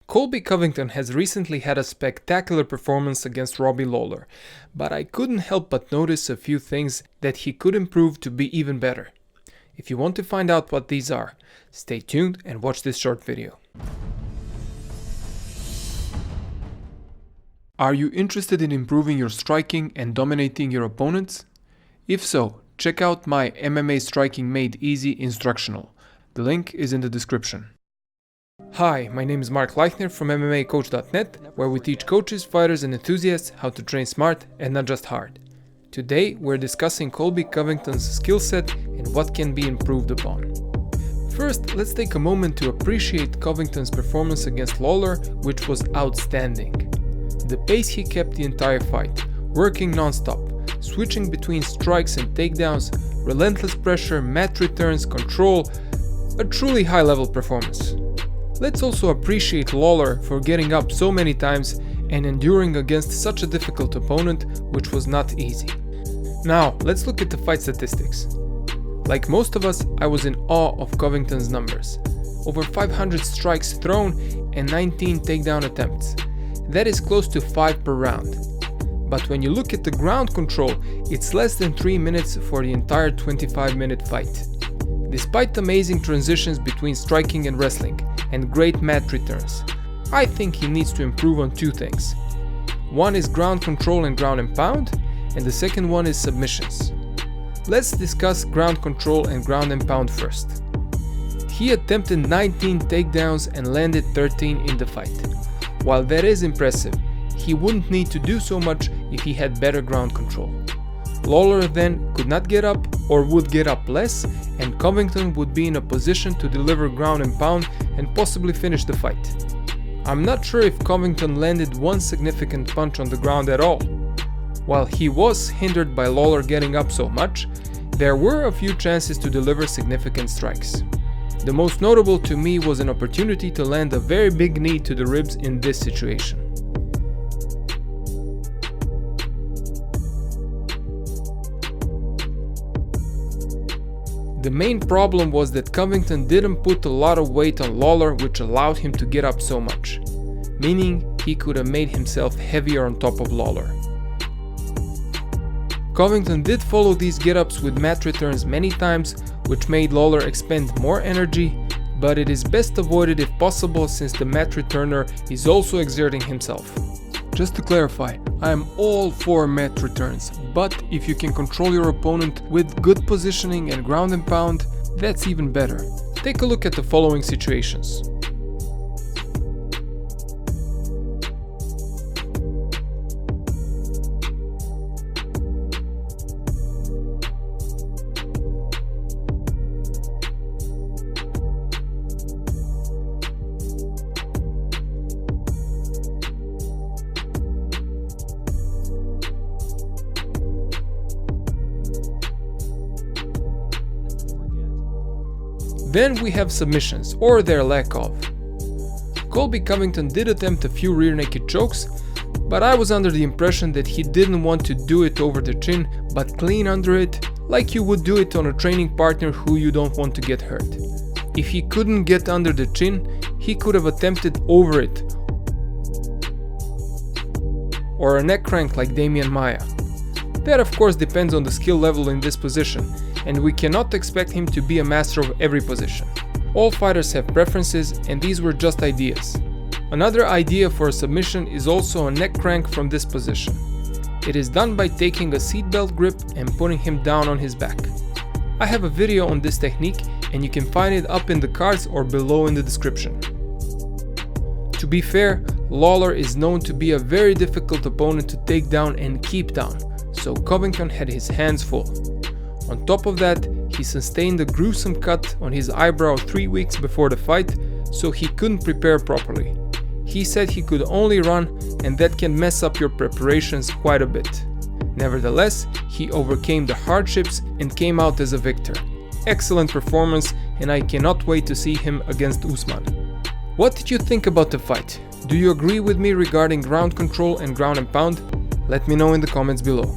Colby Covington has recently had a spectacular performance against Robbie Lawler, but I couldn't help but notice a few things that he could improve to be even better. If you want to find out what these are, stay tuned and watch this short video. Are you interested in improving your striking and dominating your opponents? If so, check out my MMA Striking Made Easy instructional. The link is in the description. Hi, my name is Mark Leichner from MMAcoach.net, where we teach coaches, fighters and enthusiasts how to train smart and not just hard. Today we're discussing Colby Covington's skill set and what can be improved upon. First, let's take a moment to appreciate Covington's performance against Lawler, which was outstanding. The pace he kept the entire fight, working non-stop, switching between strikes and takedowns, relentless pressure, mat returns, control, a truly high-level performance. Let's also appreciate Lawler for getting up so many times and enduring against such a difficult opponent, which was not easy. Now, let's look at the fight statistics. Like most of us, I was in awe of Covington's numbers. Over 500 strikes thrown and 19 takedown attempts. That is close to 5 per round. But when you look at the ground control, it's less than 3 minutes for the entire 25-minute fight. Despite amazing transitions between striking and wrestling, and great mat returns, I think he needs to improve on two things. One is ground control and ground and pound, and the second one is submissions. Let's discuss ground control and ground and pound first. He attempted 19 takedowns and landed 13 in the fight. While that is impressive, he wouldn't need to do so much if he had better ground control. Lawler then could not get up or would get up less, and Covington would be in a position to deliver ground and pound and possibly finish the fight. I'm not sure if Covington landed one significant punch on the ground at all. While he was hindered by Lawler getting up so much, there were a few chances to deliver significant strikes. The most notable to me was an opportunity to land a very big knee to the ribs in this situation. The main problem was that Covington didn't put a lot of weight on Lawler, which allowed him to get up so much, meaning he could have made himself heavier on top of Lawler. Covington did follow these get-ups with mat returns many times, which made Lawler expend more energy, but it is best avoided if possible since the mat returner is also exerting himself. Just to clarify, I am all for mat returns, but if you can control your opponent with good positioning and ground and pound, that's even better. Take a look at the following situations. Then we have submissions, or their lack of. Colby Covington did attempt a few rear naked chokes, but I was under the impression that he didn't want to do it over the chin, but clean under it, like you would do it on a training partner who you don't want to get hurt. If he couldn't get under the chin, he could have attempted over it, or a neck crank like Damian Maia. That of course depends on the skill level in this position, and we cannot expect him to be a master of every position. All fighters have preferences, and these were just ideas. Another idea for a submission is also a neck crank from this position. It is done by taking a seatbelt grip and putting him down on his back. I have a video on this technique, and you can find it up in the cards or below in the description. To be fair, Lawler is known to be a very difficult opponent to take down and keep down, so Covington had his hands full. On top of that, he sustained a gruesome cut on his eyebrow 3 weeks before the fight, so he couldn't prepare properly. He said he could only run, and that can mess up your preparations quite a bit. Nevertheless, he overcame the hardships and came out as a victor. Excellent performance, and I cannot wait to see him against Usman. What did you think about the fight? Do you agree with me regarding ground control and ground and pound? Let me know in the comments below.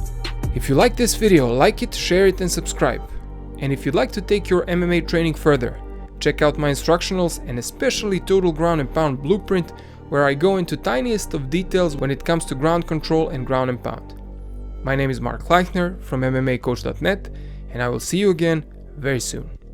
If you like this video, like it, share it and subscribe. And if you'd like to take your MMA training further, check out my instructionals and especially Total Ground and Pound Blueprint, where I go into tiniest of details when it comes to ground control and ground and pound. My name is Mark Leichner from MMAcoach.net, and I will see you again very soon.